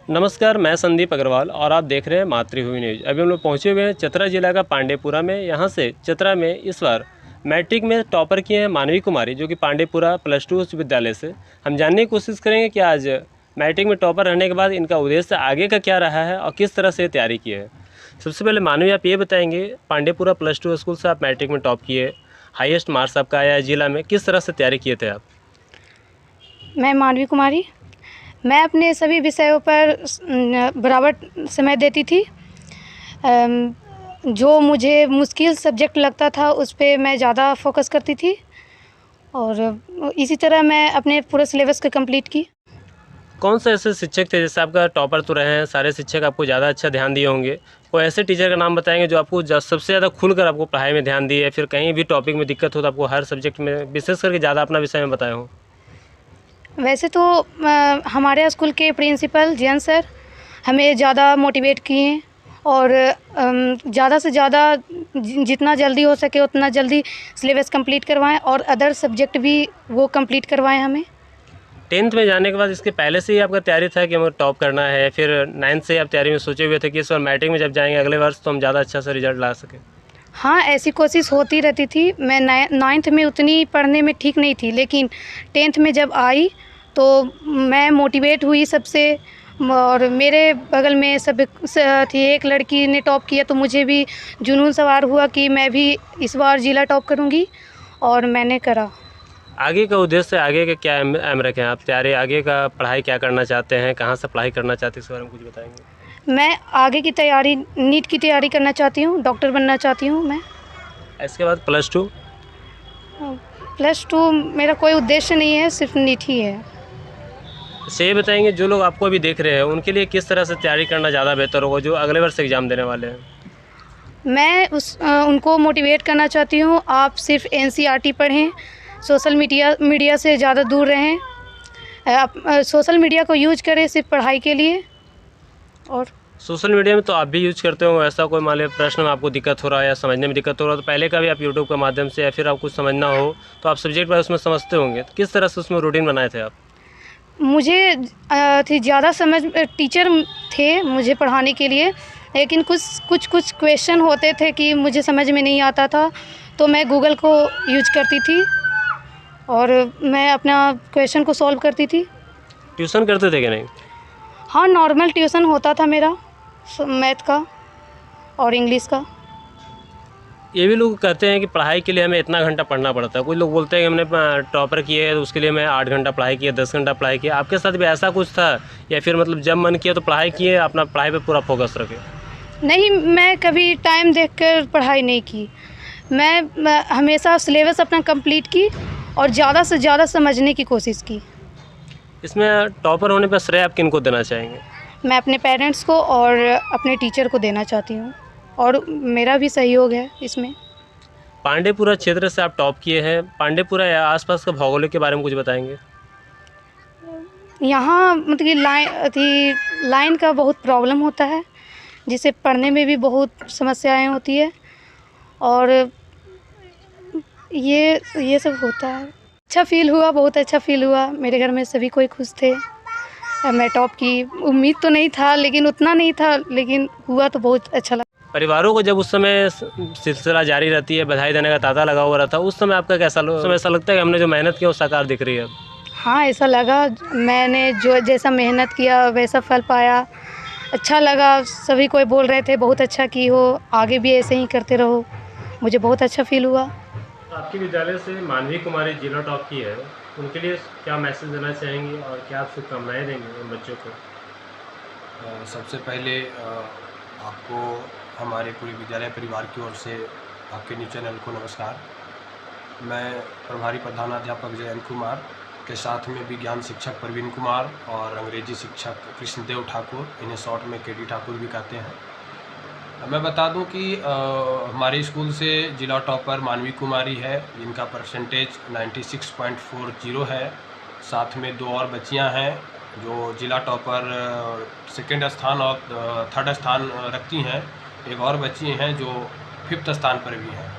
नमस्कार, मैं संदीप अग्रवाल और आप देख रहे हैं मातृभूमि न्यूज़। अभी हम लोग पहुँचे हुए हैं चतरा जिला का पांडेपुरा में। यहाँ से चतरा में इस बार मैट्रिक में टॉपर किए हैं मानवी कुमारी, जो कि पांडेपुरा +2 उच्च विद्यालय से। हम जानने की कोशिश करेंगे कि आज मैट्रिक में टॉपर रहने के बाद इनका उद्देश्य आगे का क्या रहा है और किस तरह से तैयारी की है। सबसे पहले मानवी, आप ये बताएंगे, पांडेपुरा +2 स्कूल से आप मैट्रिक में टॉप किए, हाईएस्ट मार्क्स आपका आया है जिला में, किस तरह से तैयारी किए थे आप? मैं मानवी कुमारी। मैं अपने सभी विषयों पर बराबर समय देती थी। जो मुझे मुश्किल सब्जेक्ट लगता था उस पे मैं ज़्यादा फोकस करती थी और इसी तरह मैं अपने पूरे सिलेबस को कंप्लीट की। कौन से ऐसे शिक्षक थे, जैसे आपका टॉपर तो रहे हैं, सारे शिक्षक आपको ज़्यादा अच्छा ध्यान दिए होंगे, कोई ऐसे टीचर का नाम बताएंगे जो आपको सबसे ज़्यादा खुलकर आपको पढ़ाई में ध्यान दिए, या फिर कहीं भी टॉपिक में दिक्कत हो तो आपको हर सब्जेक्ट में विशेष करके ज़्यादा अपना विषय में बताए हों? वैसे तो हमारे स्कूल के प्रिंसिपल जयंत सर हमें ज़्यादा मोटिवेट किए और ज़्यादा से ज़्यादा जितना जल्दी हो सके उतना जल्दी सिलेबस कंप्लीट करवाएं और अदर सब्जेक्ट भी वो कंप्लीट करवाएं हमें। 10th में जाने के बाद इसके पहले से ही आपका तैयारी था कि हमें टॉप करना है, फिर 9th से आप तैयारी में सोचे हुए थे कि इस बार मैट्रिक में जब जाएंगे अगले वर्ष तो हम ज़्यादा अच्छा सा रिजल्ट ला सकें? हाँ, ऐसी कोशिश होती रहती थी। मैं 9th में उतनी पढ़ने में ठीक नहीं थी, लेकिन 10th में जब आई तो मैं मोटिवेट हुई सबसे और मेरे बगल में सब थी, एक लड़की ने टॉप किया तो मुझे भी जुनून सवार हुआ कि मैं भी इस बार जिला टॉप करूँगी और मैंने करा। आगे का उद्देश्य, आगे का क्या एम रखें आप? तैयारी आगे का पढ़ाई क्या करना चाहते हैं, कहाँ से पढ़ाई करना चाहते हैं, इसके बारे में कुछ बताएंगे? मैं आगे की तैयारी नीट की तैयारी करना चाहती हूँ, डॉक्टर बनना चाहती हूँ मैं। इसके बाद +2? +2 मेरा कोई उद्देश्य नहीं है, सिर्फ नीट ही है। अच्छा, ये बताएंगे, जो लोग आपको अभी देख रहे हैं उनके लिए किस तरह से तैयारी करना ज़्यादा बेहतर होगा, जो अगले वर्ष एग्ज़ाम देने वाले हैं? मैं उनको मोटिवेट करना चाहती हूँ, आप सिर्फ NCERT पढ़ें, सोशल मीडिया से ज़्यादा दूर रहें। आप सोशल मीडिया को यूज करें सिर्फ पढ़ाई के लिए। और सोशल मीडिया में तो आप भी यूज करते हो, ऐसा कोई मान लीजिए प्रश्न में आपको दिक्कत हो रहा है या समझने में दिक्कत हो रहा है तो पहले का भी आप यूट्यूब के माध्यम से, या फिर आप कुछ समझना हो तो आप सब्जेक्ट वाइज उसमें समझते होंगे, तो किस तरह से उसमें रूटीन बनाए थे आप? मुझे थी ज़्यादा समझ, टीचर थे मुझे पढ़ाने के लिए, लेकिन कुछ क्वेश्चन होते थे कि मुझे समझ में नहीं आता था तो मैं गूगल को यूज करती थी और मैं अपना क्वेश्चन को सॉल्व करती थी। ट्यूशन करते थे कि नहीं? हाँ, नॉर्मल ट्यूशन होता था मेरा, मैथ का और इंग्लिश का। ये भी लोग कहते हैं कि पढ़ाई के लिए हमें इतना घंटा पढ़ना पड़ता है। कुछ लोग बोलते हैं कि हमने टॉपर किए है तो उसके लिए मैं 8 घंटा पढ़ाई किया, 10 घंटा पढ़ाई किया। आपके साथ भी ऐसा कुछ था, या फिर मतलब जब मन किया तो पढ़ाई किए, अपना पढ़ाई पे पूरा फोकस रखे? नहीं, मैं कभी टाइम देखकर पढ़ाई नहीं की। मैं हमेशा सिलेबस अपना कंप्लीट की और ज़्यादा से ज़्यादा समझने की कोशिश की। इसमें टॉपर होने पर श्रेय आप किनको देना चाहेंगे? मैं अपने पेरेंट्स को और अपने टीचर को देना चाहती हूँ और मेरा भी सहयोग है इसमें। पांडेपुरा क्षेत्र से आप टॉप किए हैं, पांडेपुरा या आसपास का भौगोलिक के बारे में कुछ बताएंगे? यहाँ मतलब कि लाइन का बहुत प्रॉब्लम होता है, जिससे पढ़ने में भी बहुत समस्याएं होती है और ये सब होता है। अच्छा फील हुआ, बहुत अच्छा फील हुआ। मेरे घर में सभी कोई खुश थे। मैं टॉप की, उम्मीद तो नहीं था लेकिन उतना नहीं था, लेकिन हुआ तो बहुत अच्छा लगा। परिवारों को जब उस समय सिलसिला जारी रहती है, बधाई देने का तांता लगा हुआ रहता है, उस समय आपका कैसा ऐसा लगता है कि हमने जो मेहनत की वो साकार दिख रही है? हाँ, ऐसा लगा, मैंने जो जैसा मेहनत किया वैसा फल पाया। अच्छा लगा, सभी कोई बोल रहे थे बहुत अच्छा की हो, आगे भी ऐसे ही करते रहो। मुझे बहुत अच्छा फील हुआ। आपके विद्यालय से मानवी कुमारी जिला टॉप की है, उनके लिए क्या मैसेज देना चाहेंगी और क्या आप शुभकामनाएँ देंगे उन बच्चों को? सबसे पहले आपको हमारे पूरे विद्यालय परिवार की ओर से आपके न्यूज़ चैनल को नमस्कार। मैं प्रभारी प्रधानाध्यापक जयंत कुमार के साथ में विज्ञान शिक्षक प्रवीण कुमार और अंग्रेजी शिक्षक कृष्णदेव ठाकुर, इन्हें शॉर्ट में KD ठाकुर भी कहते हैं। मैं बता दूं कि हमारे स्कूल से जिला टॉपर मानवी कुमारी है, जिनका परसेंटेज 96.40 है। साथ में 2 और बच्चियां हैं जो जिला टॉपर सेकंड स्थान और थर्ड स्थान रखती हैं। एक और बच्ची हैं जो 5th स्थान पर भी हैं।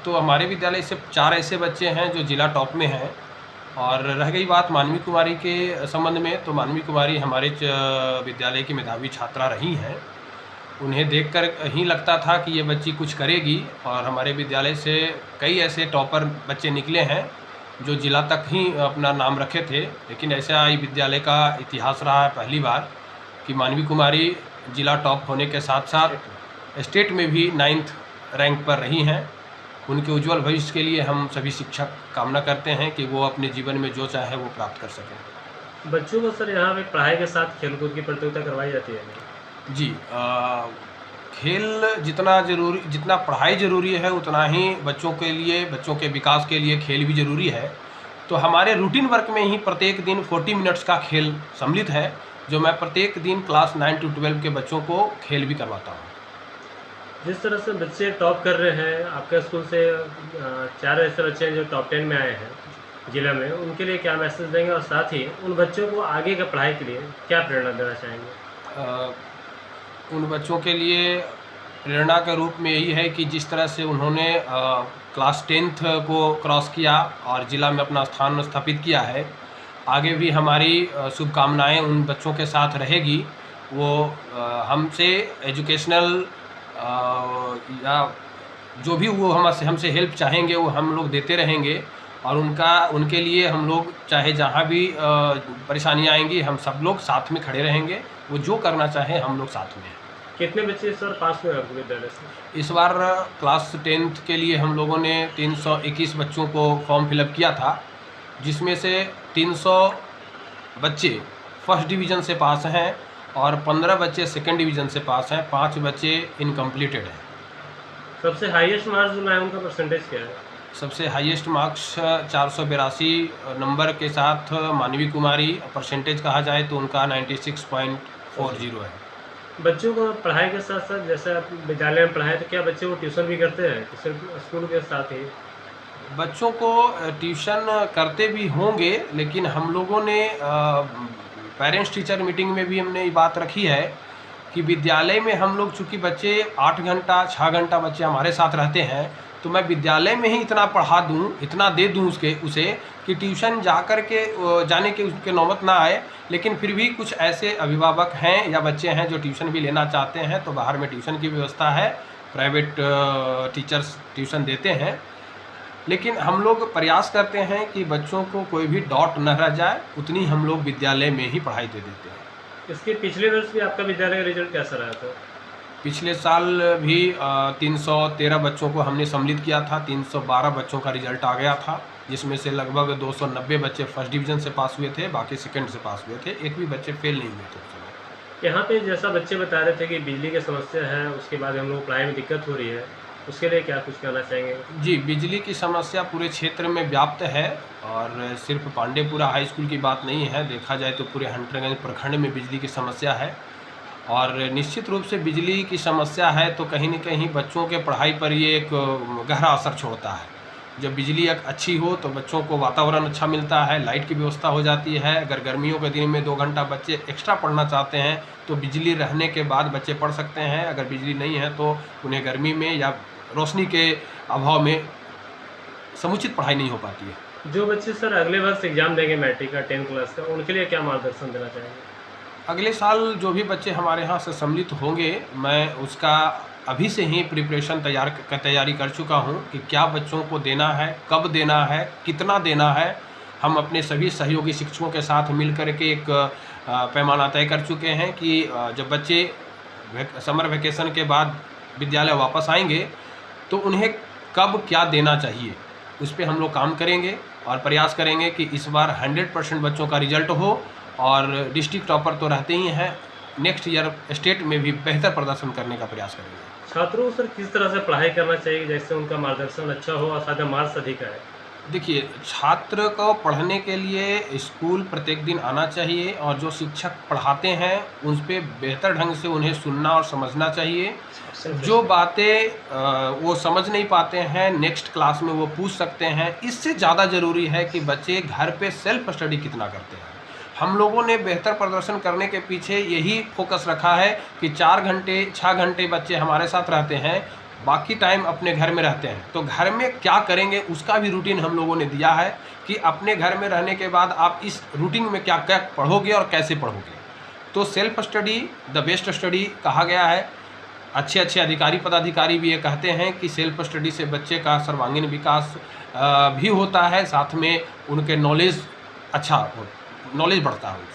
तो हमारे विद्यालय से 4 ऐसे बच्चे हैं जो जिला टॉप में हैं और रह गई बात मानवी कुमारी के संबंध में, तो मानवी कुमारी हमारे विद्यालय की मेधावी छात्रा रही हैं। उन्हें देखकर ही लगता था कि ये बच्ची कुछ करेगी, और हमारे विद्यालय से कई ऐसे टॉपर बच्चे निकले हैं जो जिला तक ही अपना नाम रखे थे। लेकिन ऐसा ही विद्यालय का इतिहास रहा है पहली बार कि मानवी कुमारी जिला टॉप होने के साथ साथ स्टेट में भी 9th रैंक पर रही हैं। उनके उज्जवल भविष्य के लिए हम सभी शिक्षक कामना करते हैं कि वो अपने जीवन में जो चाहे वो प्राप्त कर सकें। बच्चों को सर यहाँ पे पढ़ाई के साथ खेलकूद की प्रतियोगिता करवाई जाती है? जी, खेल जितना पढ़ाई ज़रूरी है उतना ही बच्चों के लिए, बच्चों के विकास के लिए खेल भी ज़रूरी है। तो हमारे रूटीन वर्क में ही प्रत्येक दिन 40 मिनट्स का खेल सम्मिलित है, जो मैं प्रत्येक दिन क्लास 9 to 12 के बच्चों को खेल भी करवाता हूँ। जिस तरह से बच्चे टॉप कर रहे हैं, आपके स्कूल से 4 ऐसे बच्चे हैं जो टॉप 10 में आए हैं जिला में, उनके लिए क्या मैसेज देंगे और साथ ही उन बच्चों को आगे का पढ़ाई के लिए क्या प्रेरणा देना चाहेंगे? उन बच्चों के लिए प्रेरणा के रूप में यही है कि जिस तरह से उन्होंने क्लास 10th को क्रॉस किया और ज़िला में अपना स्थान स्थापित किया है, आगे भी हमारी शुभकामनाएं उन बच्चों के साथ रहेगी। वो हमसे एजुकेशनल या जो भी वो हमसे हेल्प चाहेंगे वो हम लोग देते रहेंगे, और उनके लिए हम लोग चाहे जहाँ भी परेशानियाँ आएंगी हम सब लोग साथ में खड़े रहेंगे। वो जो करना चाहे हम लोग साथ में हैं। कितने बच्चे सर पास हुए आपके विद्यालय से? इस बार क्लास 10th के लिए हम लोगों ने 321 बच्चों को फॉर्म फिलअप किया था, जिसमें से 300 बच्चे फर्स्ट डिवीज़न से पास हैं और 15 बच्चे सेकंड डिवीज़न से पास हैं, 5 बच्चे इनकम्प्लीटेड हैं। सबसे हाईएस्ट मार्क्स जो आए उनका परसेंटेज क्या है? सबसे हाईएस्ट मार्क्स 482 नंबर के साथ मानवी कुमारी, परसेंटेज कहा जाए तो उनका 96.40 है। बच्चों को पढ़ाई के साथ साथ, जैसे आप विद्यालय में पढ़ाएं, तो क्या बच्चे वो ट्यूशन भी करते हैं कि सिर्फ स्कूल के साथ ही? बच्चों को ट्यूशन करते भी होंगे, लेकिन हम लोगों ने पेरेंट्स टीचर मीटिंग में भी हमने ये बात रखी है कि विद्यालय में हम लोग चूँकि बच्चे 8 घंटा 6 घंटा बच्चे हमारे साथ रहते हैं, तो मैं विद्यालय में ही इतना पढ़ा दूं, इतना दे दूं उसे कि ट्यूशन जाने के उसके नौबत ना आए। लेकिन फिर भी कुछ ऐसे अभिभावक हैं या बच्चे हैं जो ट्यूशन भी लेना चाहते हैं, तो बाहर में ट्यूशन की व्यवस्था है, प्राइवेट टीचर्स ट्यूशन देते हैं। लेकिन हम लोग प्रयास करते हैं कि बच्चों को कोई भी डाउट न रह जाए, उतनी हम लोग विद्यालय में ही पढ़ाई दे देते हैं। इसके पिछले वर्ष भी आपका विद्यालय का रिजल्ट कैसा रहा था? पिछले साल भी 313 बच्चों को हमने सम्मिलित किया था, 312 बच्चों का रिजल्ट आ गया था, जिसमें से लगभग 290 बच्चे फर्स्ट डिवीज़न से पास हुए थे, बाकी सेकंड से पास हुए थे, एक भी बच्चे फेल नहीं हुए थे उस समय। यहाँ पे जैसा बच्चे बता रहे थे कि बिजली की समस्या है, उसके बाद हम लोग पढ़ाई में दिक्कत हो रही है, उसके लिए क्या कुछ कहना चाहेंगे? जी, बिजली की समस्या पूरे क्षेत्र में व्याप्त है, और सिर्फ पांडेपुरा हाई स्कूल की बात नहीं है, देखा जाए तो पूरे हंटरगंज प्रखंड में बिजली की समस्या है। और निश्चित रूप से बिजली की समस्या है तो कहीं न कहीं बच्चों के पढ़ाई पर ये एक गहरा असर छोड़ता है। जब बिजली अच्छी हो तो बच्चों को वातावरण अच्छा मिलता है, लाइट की व्यवस्था हो जाती है। अगर गर्मियों के दिन में 2 घंटा बच्चे एक्स्ट्रा पढ़ना चाहते हैं तो बिजली रहने के बाद बच्चे पढ़ सकते हैं। अगर बिजली नहीं है तो उन्हें गर्मी में या रोशनी के अभाव में समुचित पढ़ाई नहीं हो पाती है। जो बच्चे सर अगले वर्ष एग्जाम देंगे मैट्रिक का 10th क्लास का, उनके लिए क्या मार्गदर्शन देना चाहेंगे? अगले साल जो भी बच्चे हमारे यहाँ से सम्मिलित होंगे, मैं उसका अभी से ही प्रिपरेशन तैयारी कर चुका हूँ कि क्या बच्चों को देना है, कब देना है, कितना देना है। हम अपने सभी सहयोगी शिक्षकों के साथ मिल कर के एक पैमाना तय कर चुके हैं कि जब बच्चे समर वेकेशन के बाद विद्यालय वापस आएंगे तो उन्हें कब क्या देना चाहिए, उस पर हम लोग काम करेंगे और प्रयास करेंगे कि इस बार 100% बच्चों का रिजल्ट हो। और डिस्ट्रिक्ट टॉपर तो रहते ही हैं, नेक्स्ट ईयर स्टेट में भी बेहतर प्रदर्शन करने का प्रयास करेंगे। छात्रों को सर किस तरह से पढ़ाई करना चाहिए जैसे उनका मार्गदर्शन अच्छा हो और साथ में मार्क्स अधिक आए? देखिए, छात्र को पढ़ने के लिए स्कूल प्रत्येक दिन आना चाहिए, और जो शिक्षक पढ़ाते हैं उन पर बेहतर ढंग से उन्हें सुनना और समझना चाहिए। जो बातें वो समझ नहीं पाते हैं नेक्स्ट क्लास में वो पूछ सकते हैं। इससे ज़्यादा ज़रूरी है कि बच्चे घर पे सेल्फ स्टडी कितना करते हैं। हम लोगों ने बेहतर प्रदर्शन करने के पीछे यही फोकस रखा है कि 4 घंटे 6 घंटे बच्चे हमारे साथ रहते हैं, बाकी टाइम अपने घर में रहते हैं, तो घर में क्या करेंगे उसका भी रूटीन हम लोगों ने दिया है कि अपने घर में रहने के बाद आप इस रूटीन में क्या क्या पढ़ोगे और कैसे पढ़ोगे। तो self study the best study कहा गया है। अच्छे अच्छे अधिकारी पदाधिकारी भी ये कहते हैं कि सेल्फ स्टडी से बच्चे का सर्वांगीण विकास भी होता है, साथ में उनके नॉलेज बढ़ता है।